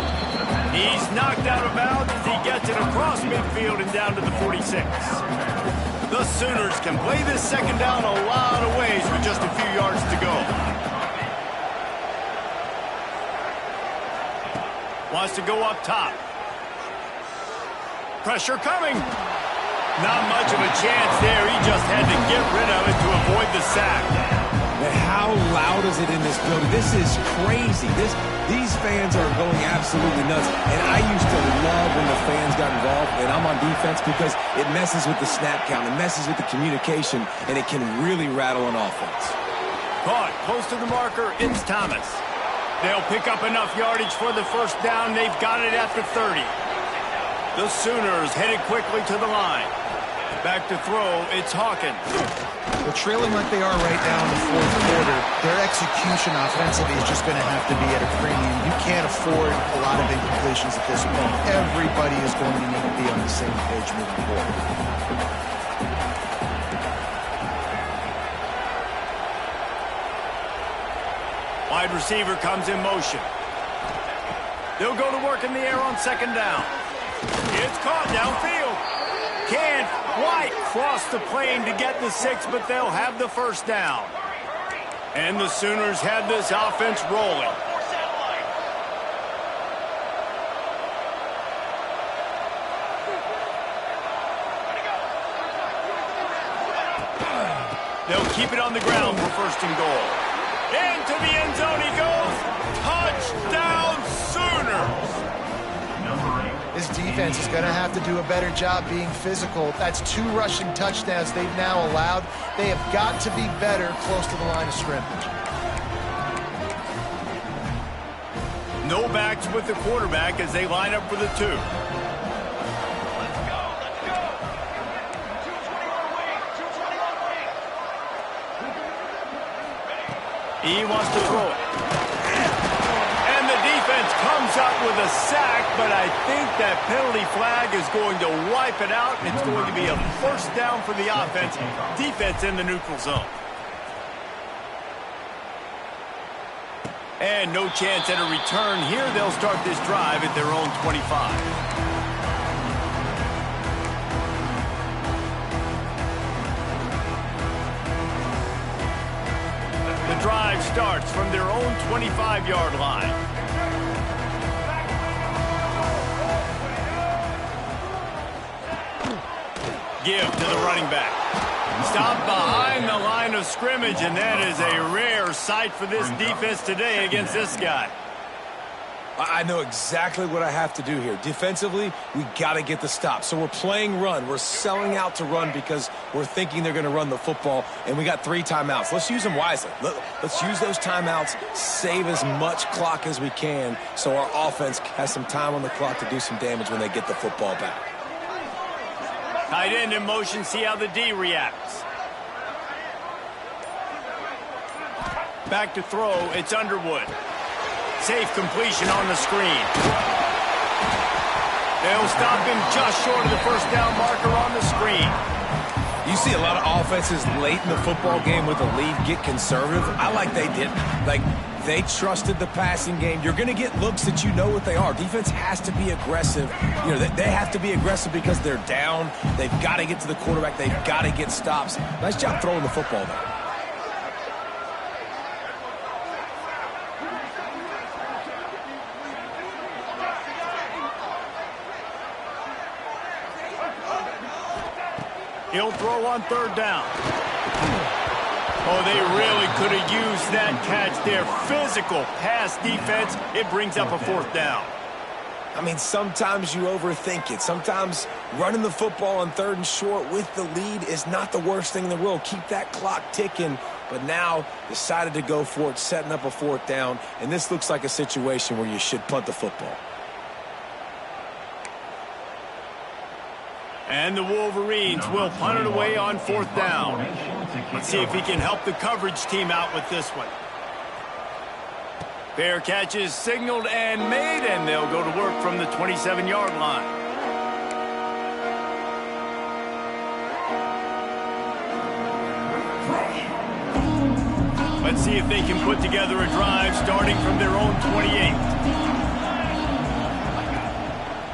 He's knocked out of bounds as he gets it across midfield and down to the 46. The Sooners can play this second down a lot of ways with just a few yards to go. Wants to go up top. Pressure coming. Not much of a chance there. He just had to get rid of it to avoid the sack. Man, how loud is it in this building? This is crazy. These fans are going absolutely nuts. And I used to love when the fans got involved, and I'm on defense because it messes with the snap count. It messes with the communication, and it can really rattle an offense. Caught close to the marker. It's Thomas. They'll pick up enough yardage for the first down. They've got it at the 30. The Sooners headed quickly to the line. Back to throw, it's Hawkins. Well, trailing like they are right now in the fourth quarter, their execution offensively is just going to have to be at a premium. You can't afford a lot of incompletions at this point. Everybody is going to need to be on the same page moving forward. Wide receiver comes in motion. They'll go to work in the air on second down. It's caught downfield. Can't quite cross the plane to get the 6, but they'll have the first down. And the Sooners have this offense rolling. They'll keep it on the ground for first and goal. Into the end zone he goes. Touchdown, Sooners! This defense is going to have to do a better job being physical. That's 2 rushing touchdowns they've now allowed. They have got to be better close to the line of scrimmage. No backs with the quarterback as they line up for the 2. He wants to throw it. And the defense comes up with a sack, but I think that penalty flag is going to wipe it out. It's going to be a first down for the offense. Defense in the neutral zone. And no chance at a return here. They'll start this drive at their own 25. The drive starts from their own 25-yard line. Give to the running back. Stop behind the line of scrimmage, and that is a rare sight for this defense today against this guy. I know exactly what I have to do here. Defensively, we got to get the stop. So we're playing run. We're selling out to run because we're thinking they're going to run the football, and we got 3 timeouts. Let's use them wisely. Let's use those timeouts, save as much clock as we can so our offense has some time on the clock to do some damage when they get the football back. Tight end in motion, see how the D reacts. Back to throw, it's Underwood. Safe completion on the screen. They'll stop him just short of the first down marker on the screen. You see a lot of offenses late in the football game with a lead get conservative. I like they did. Like, they trusted the passing game. You're going to get looks that you know what they are. Defense has to be aggressive. You know, they have to be aggressive because they're down. They've got to get to the quarterback. They've got to get stops. Nice job throwing the football there. He'll throw on third down. Oh, they really could have used that catch there. Physical pass defense. It brings up a fourth down. I mean, sometimes you overthink it. Sometimes running the football on third and short with the lead is not the worst thing in the world. Keep that clock ticking. But now decided to go for it, setting up a fourth down. And this looks like a situation where you should punt the football. And the Wolverines will punt it away on fourth down. Let's see if he can help the coverage team out with this one. Fair catch is signaled and made, and they'll go to work from the 27-yard line. Let's see if they can put together a drive starting from their own 28.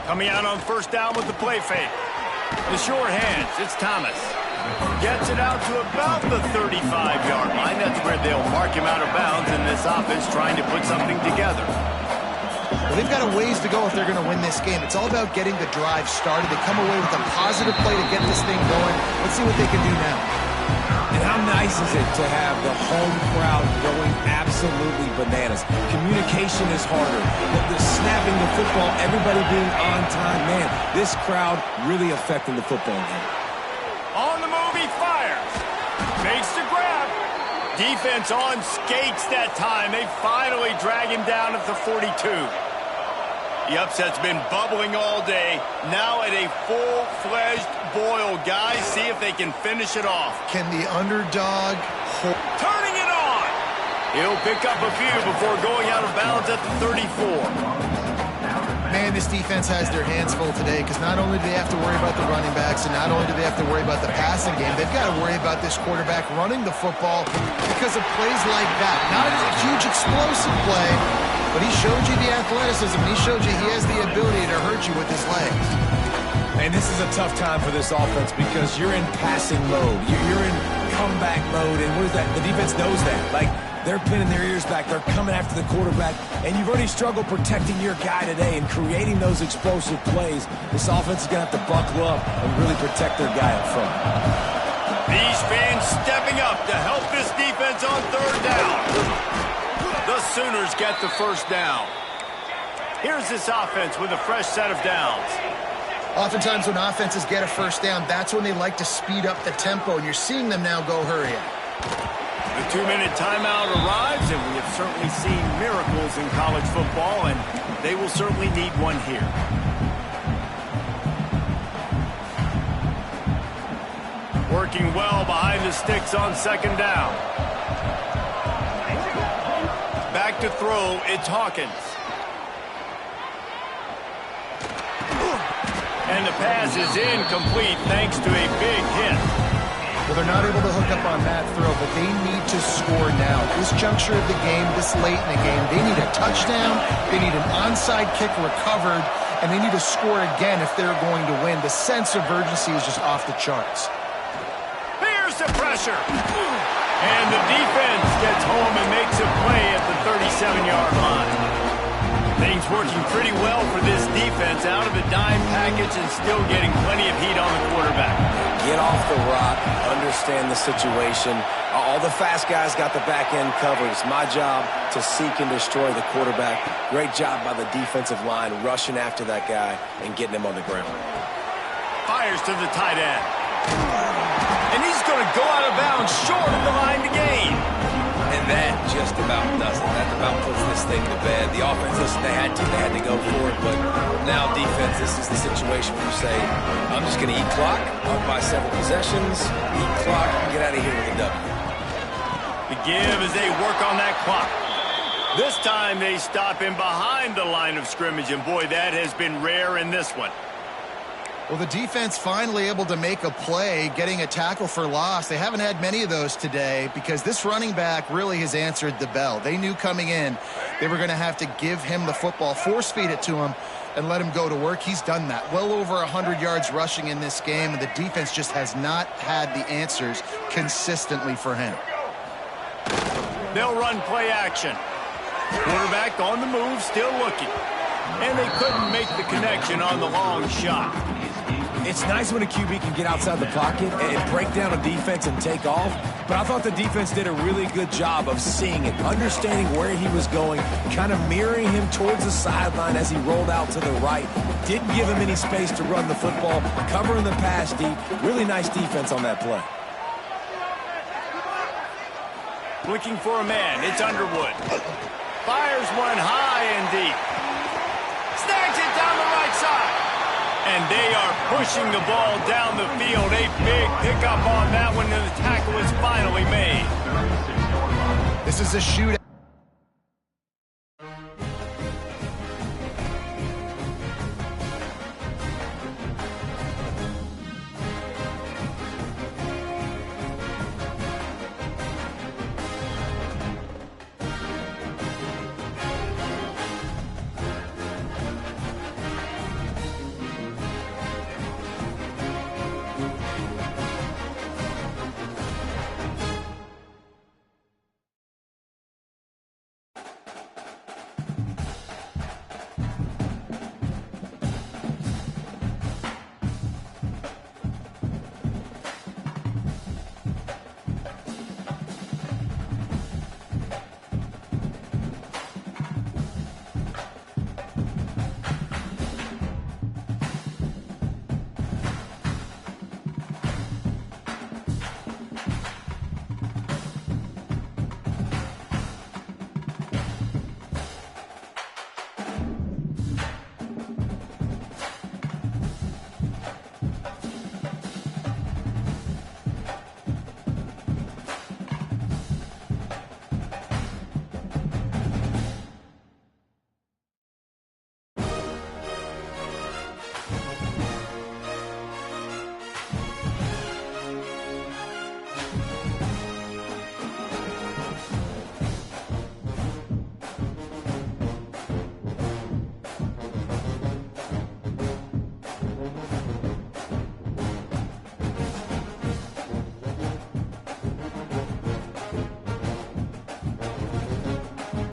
Coming out on first down with the play fake. The short hands, it's Thomas. Gets it out to about the 35-yard line. That's where they'll mark him out of bounds in this offense trying to put something together. Well, they've got a ways to go if they're going to win this game. It's all about getting the drive started. They come away with a positive play to get this thing going. Let's see what they can do now. And how nice is it to have the home crowd going absolutely bananas? Communication is harder. The snapping the football, everybody being on time. Man, this crowd really affecting the football game. On the move, he fires. Makes the grab. Defense on skates that time. They finally drag him down at the 42. The upset's been bubbling all day. Now at a full-fledged boil. Guys, see if they can finish it off. Can the underdog hold? Turning it on. He'll pick up a few before going out of bounds at the 34. Man, this defense has their hands full today because not only do they have to worry about the running backs and not only do they have to worry about the passing game, they've got to worry about this quarterback running the football because of plays like that. Not a huge explosive play, but he showed you the athleticism. He showed you he has the ability to hurt you with his legs. And this is a tough time for this offense because you're in passing mode. You're in comeback mode, and what is that? The defense knows that. Like, they're pinning their ears back. They're coming after the quarterback, and you've already struggled protecting your guy today and creating those explosive plays. This offense is going to have to buckle up and really protect their guy up front. These fans stepping up to help this defense on third down. The Sooners get the first down. Here's this offense with a fresh set of downs. Oftentimes when offenses get a first down, that's when they like to speed up the tempo, and you're seeing them now go hurry up. The 2-minute timeout arrives, and we have certainly seen miracles in college football, and they will certainly need one here. Working well behind the sticks on second down. Back to throw, it's Hawkins. And the pass is incomplete thanks to a big hit. Well, they're not able to hook up on that throw, but they need to score now. This juncture of the game, this late in the game, they need a touchdown, they need an onside kick recovered, and they need to score again if they're going to win. The sense of urgency is just off the charts. Here's the pressure. And the defense gets home and makes a play at the 37-yard line. Things working pretty well for this defense, out of the dime package and still getting plenty of heat on the quarterback. Get off the rock, understand the situation. All the fast guys got the back end covered. It's my job to seek and destroy the quarterback. Great job by the defensive line rushing after that guy and getting him on the ground. Fires to the tight end. And he's going to go out of bounds short of the line to gain. And that just about does it. That about puts this thing to bed. The offense, listen, they had to go for it, but now defense, this is the situation where you say, I'm just going to eat clock, up by several possessions, eat clock, get out of here with a W. The give as they work on that clock. This time they stop him behind the line of scrimmage, and boy, that has been rare in this one. Well, the defense finally able to make a play, getting a tackle for loss. They haven't had many of those today because this running back really has answered the bell. They knew coming in they were going to have to give him the football, force-feed it to him, and let him go to work. He's done that. Well over 100 yards rushing in this game, and the defense just has not had the answers consistently for him. They'll run play action. Quarterback on the move, still looking. And they couldn't make the connection on the long shot. It's nice when a QB can get outside the pocket and break down a defense and take off, but I thought the defense did a really good job of seeing it, understanding where he was going, kind of mirroring him towards the sideline as he rolled out to the right. Didn't give him any space to run the football, covering the pass deep. Really nice defense on that play. Looking for a man, it's Underwood. Fires one high and deep. Snags it down the right side. And they are pushing the ball down the field. A big pickup on that one, and the tackle was finally made. This is a shootout.